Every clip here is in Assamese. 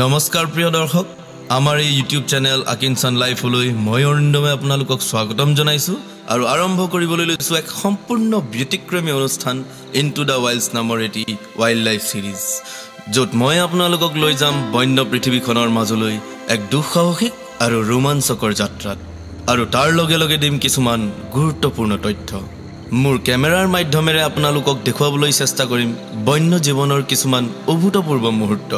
নমস্কাৰ প্ৰিয় দৰ্শক আমাৰ এই ইউটিউব চেনেল আকিনসন লাইফলৈ মই অৰিন্দমে আপোনালোকক স্বাগতম জনাইছো আৰু আৰম্ভ কৰিবলৈ লৈছো এক সম্পূৰ্ণ ব্যতিক্ৰমী অনুষ্ঠান ইনটু দা ওয়াইল্ডছ নামৰ এটি ওয়াইল্ড লাইফ সিৰিজ য'ত মই আপোনালোকক লৈ যাম বন্য পৃথিৱীখনৰ মাজলৈ এক দুঃসাহসিক আৰু ৰোমাঞ্চকৰ যাত্ৰাত আৰু তাৰ লগে লগে দিম কিছুমান গুৰুত্বপূৰ্ণ তথ্য মোৰ কেমেৰাৰ মাধ্যমেৰে আপোনালোকক দেখুৱাবলৈ চেষ্টা কৰিম বন্য জীৱনৰ কিছুমান অভূতপূৰ্ব মুহূৰ্ত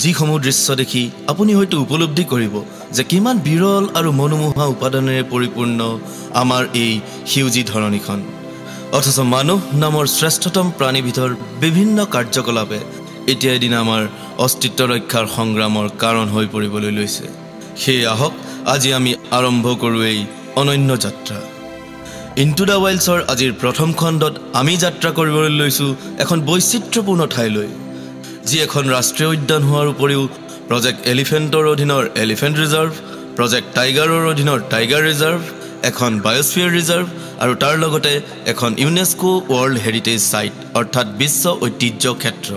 যিসমূহ দৃশ্য দেখি আপুনি হয়তো উপলব্ধি কৰিব যে কিমান বিৰল আৰু মনোমোহা উপাদানেৰে পৰিপূৰ্ণ আমাৰ এই হিউজি ধৰণীখন অথচ মানুহ নামৰ শ্ৰেষ্ঠতম প্ৰাণী ভিতৰ বিভিন্ন কাৰ্যকলাপে এতিয়া এদিন আমাৰ অস্তিত্ব ৰক্ষাৰ সংগ্ৰামৰ কাৰণ হৈ পৰিবলৈ লৈছে সেই আহক আজি আমি আৰম্ভ কৰোঁ এই অনন্য যাত্ৰা ইনটু দা ওয়াইল্ডছৰ আজিৰ প্ৰথম খণ্ডত আমি যাত্ৰা কৰিবলৈ লৈছো এখন বৈচিত্ৰ্যপূৰ্ণ ঠাইলৈ যি এখন ৰাষ্ট্ৰীয় উদ্যান হোৱাৰ উপৰিও প্ৰজেক্ট এলিফেণ্টৰ অধীনৰ এলিফেণ্ট ৰিজাৰ্ভ প্ৰজেক্ট টাইগাৰৰ অধীনৰ টাইগাৰ ৰিজাৰ্ভ এখন বায়োস্ফিয়াৰ ৰিজাৰ্ভ আৰু তাৰ লগতে এখন ইউনেস্কো ৱৰ্ল্ড হেৰিটেজ সাইট অৰ্থাৎ বিশ্ব ঐতিহ্য ক্ষেত্ৰ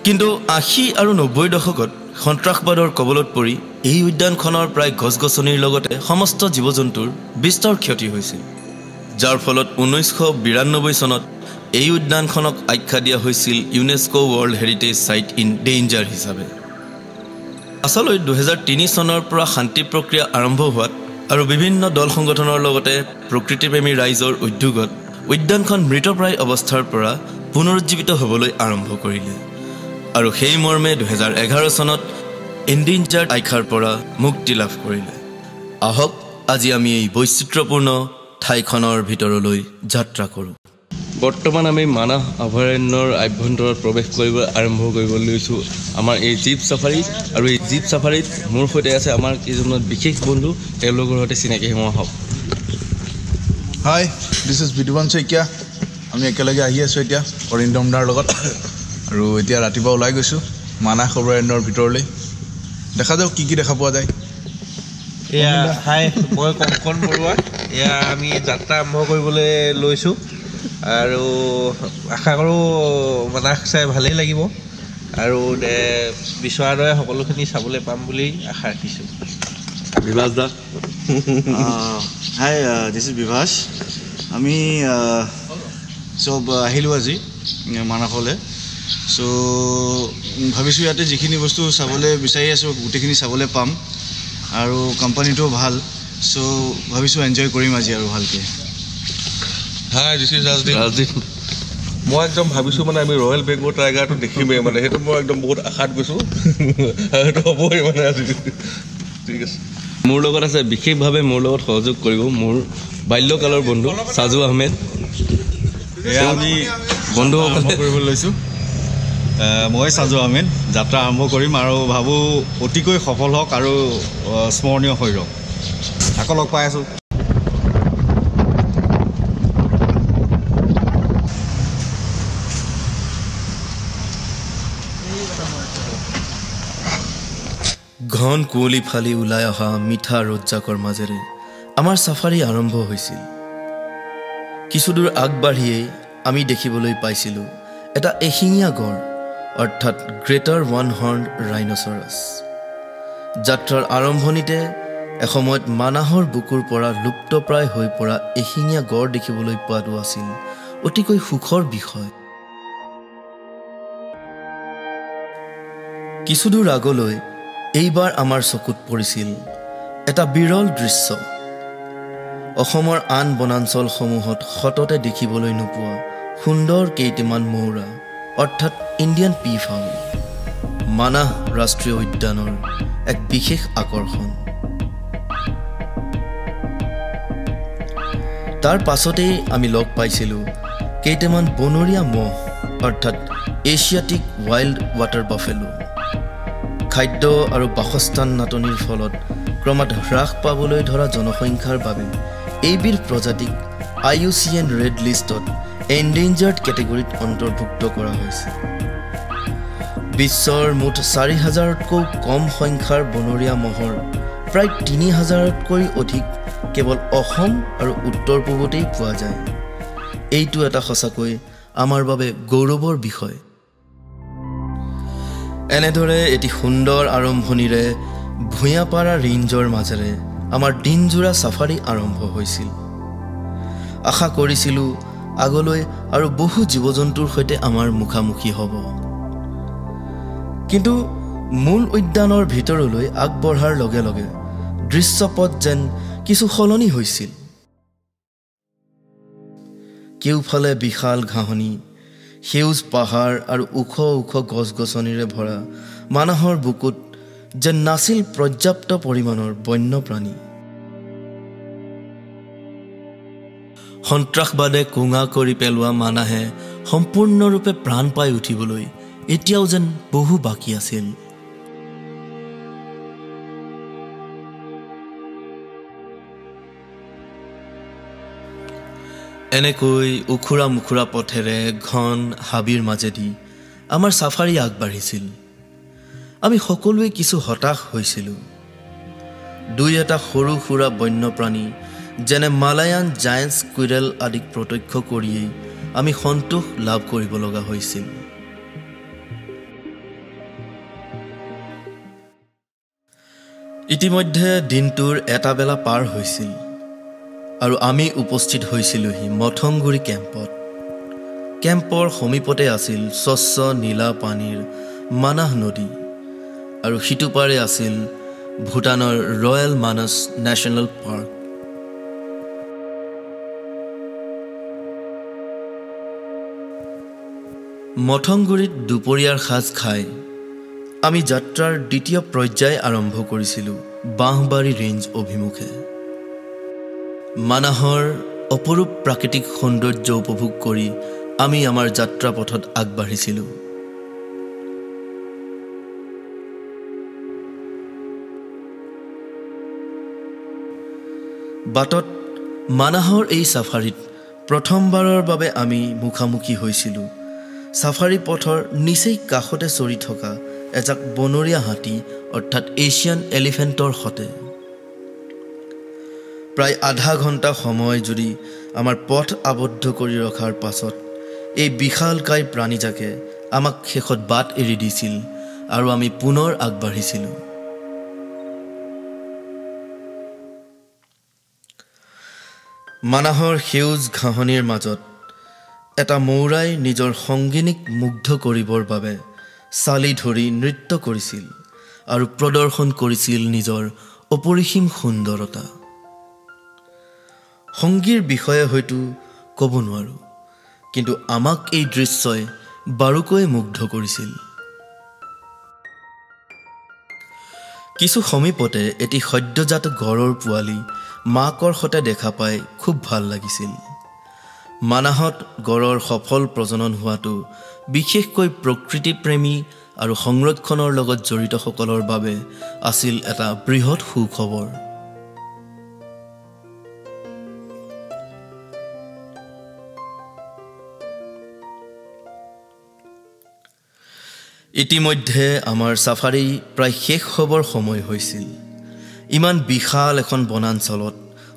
কিন্তু 80 আৰু 90 দশকত সন্ত্ৰাসবাদৰ কবলত পৰি এই উদ্যানখনৰ প্ৰায় গছগছনিৰ লগতে সমস্ত জীৱ-জন্তুৰ বিস্তৰ ক্ষতি হৈছিল যাৰ ফলত 1992 চনত এই উদ্যানখনক আখ্যা দিয়া হৈছিল UNESCO world heritage site in danger হিচাপে আসলৈ 2003 চনৰ পৰা শান্তি প্ৰক্ৰিয়া আৰম্ভ হোৱাত আৰু বিভিন্ন দল সংগঠনৰ লগতে প্ৰকৃতিপ্ৰেমী ৰাইজৰ উদ্যোগত উদ্যানখন মৃতপ্ৰায় অৱস্থাৰ পৰা পুনৰুজ্জীৱিত হ'বলৈ আৰম্ভ কৰিলে আৰু সেই মৰ্মে 2011 চনত এন্ডেঞ্জাৰ্ড আখ্যাৰ পৰা মুক্তি লাভ কৰিলে আহক আজি আমি এই বৈচিত্ৰ্যপূৰ্ণ ঠাইখনৰ ভিতৰলৈ যাত্ৰা কৰোঁ বৰ্তমান আমি মানাহ অভয়াৰণ্যৰ আভ্যন্তৰত প্ৰৱেশ কৰিব আৰম্ভ কৰিব লৈছো আমাৰ এই জীপ সাফাৰী আৰু এই জীপ সাফাৰীত মোৰ সৈতে আছে আমাৰ কিছুমান বিশেষ বন্ধু তেওঁলোকৰ সৈতে চিনাকি হোৱা হওক হাই দিস ইজ বিদুৱান শইকীয়া আমি একেলগে আহি আছো এতিয়া অৰিন্দমদাৰ লগত আৰু এতিয়া ৰাতিপুৱা ওলাই গৈছো মানাহ অভয়াৰণ্যৰ ভিতৰলৈ দেখা যাওক কি দেখা পোৱা যায় এয়া হাই মই কংকন বৰুৱা এয়া আমি যাত্ৰা আৰম্ভ কৰিবলৈ লৈছো আৰু আশা কৰোঁ মানাহ চাই ভালেই লাগিব আৰু বিচৰাৰ দৰে সকলোখিনি চাবলৈ পাম বুলি আশা ৰাখিছোঁ বিভাস দা হাই দিছ ইজ বিভাস আমি চব আহিলোঁ আজি মানাহলৈ চ' ভাবিছোঁ ইয়াতে যিখিনি বস্তু চাবলৈ বিচাৰি আছোঁ গোটেইখিনি চাবলৈ পাম আৰু কোম্পানীটোও ভাল চ' ভাবিছোঁ এনজয় কৰিম আজি আৰু ভালকৈ হাই দিছ ইজ ৰাজদীপ মই একদম ভাবিছোঁ মানে আমি ৰয়েল বেংগল টাইগাৰটো দেখিমেই মানে সেইটো মই একদম বহুত আশাত গৈছোঁ সেইটো হ'বই মানে আজি ঠিক আছে মোৰ লগত আছে বিশেষভাৱে মোৰ লগত সহযোগ কৰিব মোৰ বাল্যকালৰ বন্ধু সাজু আহমেদ এয়া আমি বন্ধু আৰম্ভ কৰিব লৈছোঁ মই সাজু আহমেদ যাত্ৰা আৰম্ভ কৰিম আৰু ভাবোঁ অতিকৈ সফল হওক আৰু স্মৰণীয় হৈ ৰওক আকৌ লগ পাই আছোঁ ঘন কুঁৱলী ফালি ওলাই অহা মিঠা ৰ'দজাকৰ মাজেৰে আমাৰ সাফাৰী আৰম্ভ হৈছিল কিছুদূৰ আগবাঢ়িয়েই আমি দেখিবলৈ পাইছিলোঁ এটা এশিঙীয়া গড় অৰ্থাৎ গ্ৰেটাৰ ওৱান হৰ্ণ ৰাইন'চৰাছ যাত্ৰাৰ আৰম্ভণিতে এসময়ত মানাহৰ বুকুৰ পৰা লুপ্তপ্ৰায় হৈ পৰা এশিঙীয়া গড় দেখিবলৈ পোৱাটো আছিল অতিকৈ সুখৰ বিষয় কিছুদূৰ আগলৈ এইবাৰ আমাৰ চকুত পৰিছিল এটা বিৰল দৃশ্য অসমৰ আন বনাঞ্চলসমূহত সততে দেখিবলৈ নোপোৱা সুন্দৰ কেইটামান মৌৰা অৰ্থাৎ ইণ্ডিয়ান পি ফাউল মানাহ ৰাষ্ট্ৰীয় উদ্যানৰ এক বিশেষ আকৰ্ষণ তাৰ পাছতেই আমি লগ পাইছিলোঁ কেইটামান বনৰীয়া মহ অৰ্থাৎ এছিয়াটিক ৱাইল্ড ৱাটাৰ বাফেলো খাদ্য আৰু বাসস্থান নাটনিৰ ফলত ক্ৰমাৎ হ্ৰাস পাবলৈ ধৰা জনসংখ্যাৰ বাবে এইবিধ প্ৰজাতিক IUCN ৰেড লিষ্টত এন্ডেঞ্জাৰ্ড কেটেগৰীত অন্তৰ্ভুক্ত কৰা হৈছে বিশ্বৰ মুঠ 4000তকৈ কম সংখ্যাৰ বনৰীয়া মহৰ প্ৰায় 3000তকৈ অধিক কেৱল অসম আৰু উত্তৰ পূবতেই পোৱা যায় এইটো এটা সঁচাকৈ আমাৰ বাবে গৌৰৱৰ বিষয় এনেদৰে এটি সুন্দৰ আৰম্ভণিৰে ভূঞাপাৰা ৰেঞ্জৰ মাজেৰে আমাৰ দিনজোৰা ছাফাৰী আৰম্ভ হৈছিল। আশা কৰিছিলোঁ আগলৈ আৰু বহু জীৱ-জন্তুৰ সৈতে আমাৰ মুখামুখি হ'ব। কিন্তু মূল উদ্যানৰ ভিতৰলৈ আগবঢ়াৰ লগে লগে দৃশ্যপট যেন কিছু সলনি হৈছিল। কেউফালে বিশাল ঘাঁহনি, সেউজ পাহাৰ আৰু ওখ ওখ গছ-গছনিৰে ভৰা মানাহৰ বুকুত যেন নাছিল পৰ্যাপ্ত পৰিমাণৰ বন্যপ্ৰাণী। সন্ত্ৰাসবাদে কোঙা কৰি পেলোৱা মানাহে সম্পূৰ্ণৰূপে প্ৰাণ পাই উঠিবলৈ এতিয়াও যেন বহু বাকী আছিল। এনেকৈ উখুৰা মুখুৰা পথেৰে ঘন হাবিৰ মাজেদি আমাৰ ছাফাৰী আগবাঢ়িছিল। আমি সকলোৱে কিছু হতাশ হৈছিলোঁ। দুই এটা সৰু সুৰা বন্যপ্ৰাণী যেনে মালায়ান জায়েণ্ট স্কুইৰেল আদিক প্ৰত্যক্ষ কৰিয়েই আমি সন্তোষ লাভ কৰিব লগা হৈছিল। ইতিমধ্যে দিনটোৰ এটা বেলা পাৰ হৈছিল আৰু আমি উপস্থিত হৈছিলোহি মথংগুৰি কেম্পত। কেম্পৰ সমীপতে আছিল স্বচ্ছ নীলা পানীৰ মানাহ নদী আৰু সিটোপাৰে আছিল ভূটানৰ ৰয়েল মানস নেশ্যনেল পাৰ্ক। মথংগুৰিত দুপৰীয়াৰ সাজ খাই আমি যাত্ৰাৰ দ্বিতীয় পৰ্যায় আৰম্ভ কৰিছিলোঁ বাঁহবাৰী ৰেঞ্জ অভিমুখে। মানাহৰ অপৰূপ প্ৰাকৃতিক সৌন্দৰ্য উপভোগ কৰি আমি আমাৰ যাত্ৰা পথত আগবাঢ়িছিলোঁ। বাটত মানাহৰ এই ছাফাৰীত প্ৰথমবাৰৰ বাবে আমি মুখামুখি হৈছিলোঁ ছাফাৰী পথৰ নিচেই কাষতে চৰি থকা এজাক বনৰীয়া হাতী অৰ্থাৎ এছিয়ান এলিফেণ্টৰ সতে। প্ৰায় আধা ঘণ্টা সময় যদি আমাৰ পথ আবদ্ধ কৰি ৰখাৰ পাছত এই বিশালকায় প্ৰাণীজাকে আমাক শেষত বাট এৰি দিছিল আৰু আমি পুনৰ আগবাঢ়িছিলোঁ। মানাহৰ সেউজ ঘাঁহনিৰ মাজত এটা মৌৰাই নিজৰ সংগিনীক মুগ্ধ কৰিবৰ বাবে চালি ধৰি নৃত্য কৰিছিল আৰু প্ৰদৰ্শন কৰিছিল নিজৰ অপৰিসীম সুন্দৰতা। সংগীৰ বিষয়ে হয়তো ক'ব নোৱাৰোঁ, কিন্তু আমাক এই দৃশ্যই বাৰুকৈ মুগ্ধ কৰিছিল। কিছু সমীপতে এটি সদ্যজাত গড়ৰ পোৱালি মাকৰ সতে দেখা পাই খুব ভাল লাগিছিল। মানাহত গড়ৰ সফল প্ৰজনন হোৱাটো বিশেষকৈ প্ৰকৃতিপ্ৰেমী আৰু সংৰক্ষণৰ লগত জড়িতসকলৰ বাবে আছিল এটা বৃহৎ সুখবৰ। ইতিমধ্যে আমাৰ ছাফাৰী প্ৰায় শেষ হ'বৰ সময় হৈছিল। ইমান বিশাল এখন বনাঞ্চলত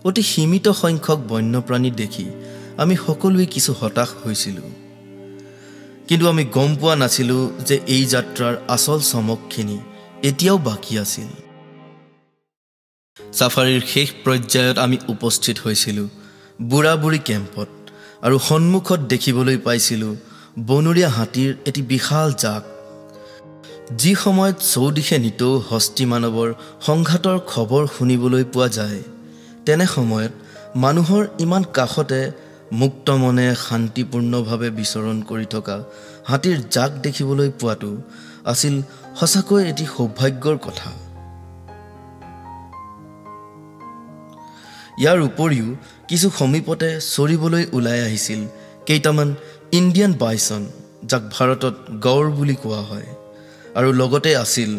অতি সীমিত সংখ্যক বন্যপ্ৰাণী দেখি আমি সকলোৱে কিছু হতাশ হৈছিলোঁ, কিন্তু আমি গম পোৱা নাছিলোঁ যে এই যাত্ৰাৰ আচল চমকখিনি এতিয়াও বাকী আছিল। ছাফাৰীৰ শেষ পৰ্যায়ত আমি উপস্থিত হৈছিলোঁ বুঢ়াবুঢ়ী কেম্পত আৰু সন্মুখত দেখিবলৈ পাইছিলোঁ বনৰীয়া হাতীৰ এটি বিশাল জাক। যি সময়ত চৌদিশে নিতৌ হস্তি মানৱৰ সংঘাতৰ খবৰ শুনিবলৈ পোৱা যায়, তেনে সময়ত মানুহৰ ইমান কাষতে মুক্ত মনে শান্তিপূৰ্ণভাৱে বিচৰণ কৰি থকা হাতীৰ জাক দেখিবলৈ পোৱাটো আছিল সঁচাকৈ এটি সৌভাগ্যৰ কথা। ইয়াৰ উপৰিও কিছু সমীপতে চৰিবলৈ ওলাই আহিছিল কেইটামান ইণ্ডিয়ান বাইচন, যাক ভাৰতত গঁড় বুলি কোৱা হয়, আৰু লগতে আছিল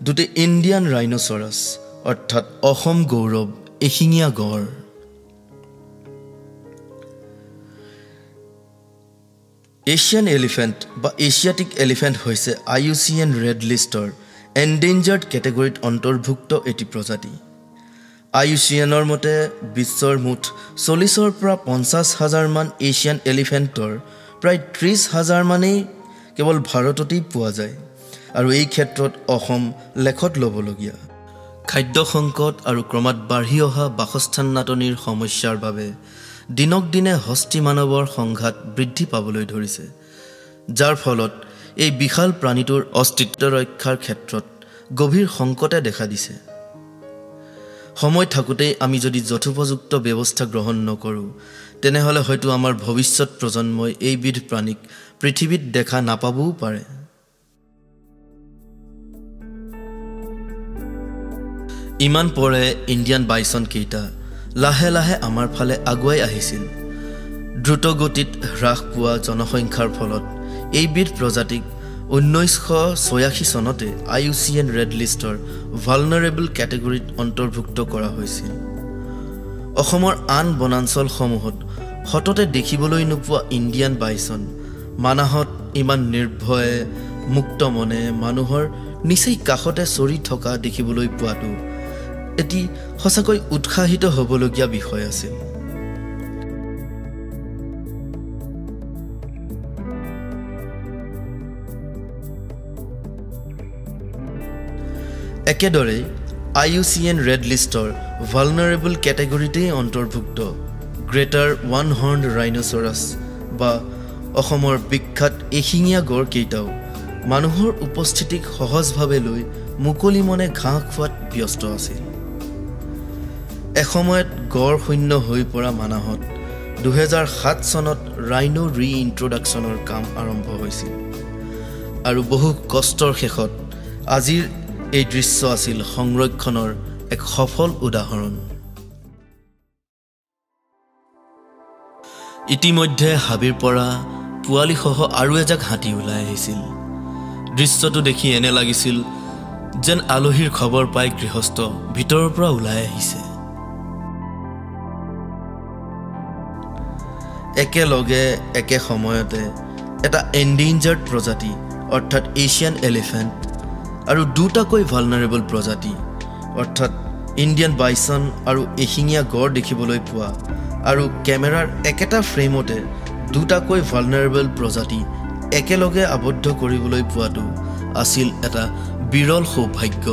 দুটি ইণ্ডিয়ান ৰাইন'চৰাছ অৰ্থাৎ অসম গৌৰৱ এশিঙীয়া গঁড়। এছিয়ান এলিফেণ্ট বা এছিয়াটিক এলিফেণ্ট হৈছে IUCN ৰেড লিষ্টৰ এণ্ডেঞ্জাৰ্ড কেটেগৰীত অন্তৰ্ভুক্ত এটি প্ৰজাতি। IUCNৰ মতে বিশ্বৰ মুঠ 40,000 পৰা 50,000 মান এছিয়ান এলিফেণ্টৰ প্ৰায় 30,000 মানেই কেৱল ভাৰততেই পোৱা যায় আৰু এই ক্ষেত্ৰত অসম লেখত ল'বলগীয়া খাদ্য সংকট আৰু ক্ৰমাৎ বাঢ়ি অহা বাসস্থান নাটনিৰ সমস্যাৰ বাবে দিনক দিনে হস্তি মানৱৰ সংঘাত বৃদ্ধি পাবলৈ ধৰিছে যাৰ ফলত এই বিশাল প্ৰাণীটোৰ অস্তিত্ব ৰক্ষাৰ ক্ষেত্ৰত গভীৰ সংকটে দেখা দিছে সময় থাকোঁতে আমি যদি যথোপযুক্ত ব্যৱস্থা গ্ৰহণ নকৰোঁ তেনেহ'লে হয়তো আমাৰ ভৱিষ্যত প্ৰজন্মই এইবিধ প্ৰাণীক পৃথিৱীত দেখা নাপাবও পাৰে ইমান পৰে ইণ্ডিয়ান বাইছন কেইটা লাহে লাহে আমাৰ ফালে আগুৱাই আহিছিল দ্ৰুতগতিত হ্ৰাস পোৱা জনসংখ্যাৰ ফলত এইবিধ প্ৰজাতিক 1986 চনতে IUCN ৰেড লিষ্টৰ ভালনাৰেবল কেটেগৰীত অন্তৰ্ভুক্ত কৰা হৈছিল অসমৰ আন বনাঞ্চলসমূহত হততে দেখিবলৈ নোপোৱা ইণ্ডিয়ান বাইছন মানাহত ইমান নিৰ্ভয়ে মুক্ত মনে মানুহৰ নিচেই কাষতে চৰি থকা দেখিবলৈ পোৱাটো এটি সঁচাকৈ উৎসাহিত হ'বলগীয়া বিষয় আছিল একেদৰে IUCN ৰেড লিষ্টৰ ভালনাৰেবল কেটেগৰীতেই অন্তৰ্ভুক্ত গ্ৰেটাৰ ওৱান হৰ্নড ৰাইনোচৰাছ বা অসমৰ বিখ্যাত এশিঙীয়া গড় কেইটাও মানুহৰ উপস্থিতিক সহজভাৱে লৈ মুকলি মনে ঘাঁহ খোৱাত ব্যস্ত আছিল এসময়ত গড় শূন্য হৈ পৰা মানাহত 2007 চনত ৰাইনো ৰিইন্ট্ৰডাকশ্যনৰ কাম আৰম্ভ হৈছিল আৰু বহু কষ্টৰ শেষত আজিৰ এই দৃশ্য আছিল সংৰক্ষণৰ এক সফল উদাহৰণ ইতিমধ্যে হাবিৰ পৰা পোৱালিসহ আৰু এজাক হাতী ওলাই আহিছিল দৃশ্যটো দেখি এনে লাগিছিল যেন আলহীৰ খবৰ পাই গৃহস্থ ভিতৰৰ পৰা ওলাই আহিছে একেলগে একে সময়তে এটা এন্ডেঞ্জাৰ্ড প্ৰজাতি অৰ্থাৎ এছিয়ান এলিফেণ্ট আৰু দুটাকৈ ভালনাৰেবল প্ৰজাতি অৰ্থাৎ ইণ্ডিয়ান বাইছন আৰু এশিঙীয়া গড় দেখিবলৈ পোৱা আৰু কেমেৰাৰ একেটা ফ্ৰেমতে দুটাকৈ ভালনাৰেবল প্ৰজাতি একেলগে আবদ্ধ কৰিবলৈ পোৱাটো আছিল এটা বিৰল সৌভাগ্য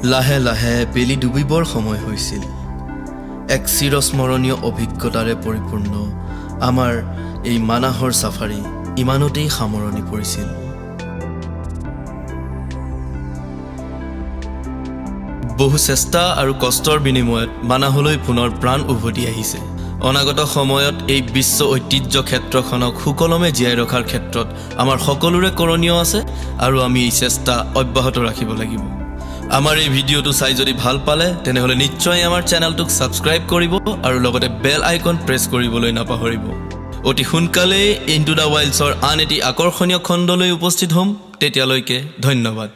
লাহে লাহে বেলি ডুবিবৰ সময় হৈছিল এক চিৰস্মৰণীয় অভিজ্ঞতাৰে পৰিপূৰ্ণ আমাৰ এই মানাহৰ সাফাৰী ইমানতেই সামৰণি পৰিছিল বহু চেষ্টা আৰু কষ্টৰ বিনিময়ত মানাহলৈ পুনৰ প্ৰাণ উভতি আহিছে অনাগত সময়ত এই বিশ্ব ঐতিহ্য ক্ষেত্ৰখনক সুকলমে জীয়াই ৰখাৰ ক্ষেত্ৰত আমাৰ সকলোৰে কৰণীয় আছে আৰু আমি এই চেষ্টা অব্যাহত ৰাখিব লাগিব আমাৰ এই ভিডিঅটো চাই যদি ভাল পালে তেনেহলে নিশ্চয় আমাৰ চেনেলটোক সাবস্ক্ৰাইব কৰিব আৰু লগতে বেল আইকন প্ৰেছ কৰিবলৈ নাপাহৰিব অতি সোনকালে ইনটু দা ওয়াইল্ডছৰ আন এটি আকৰ্ষণীয় খণ্ডলৈ উপস্থিত হ'ম তেতিয়ালৈকে ধন্যবাদ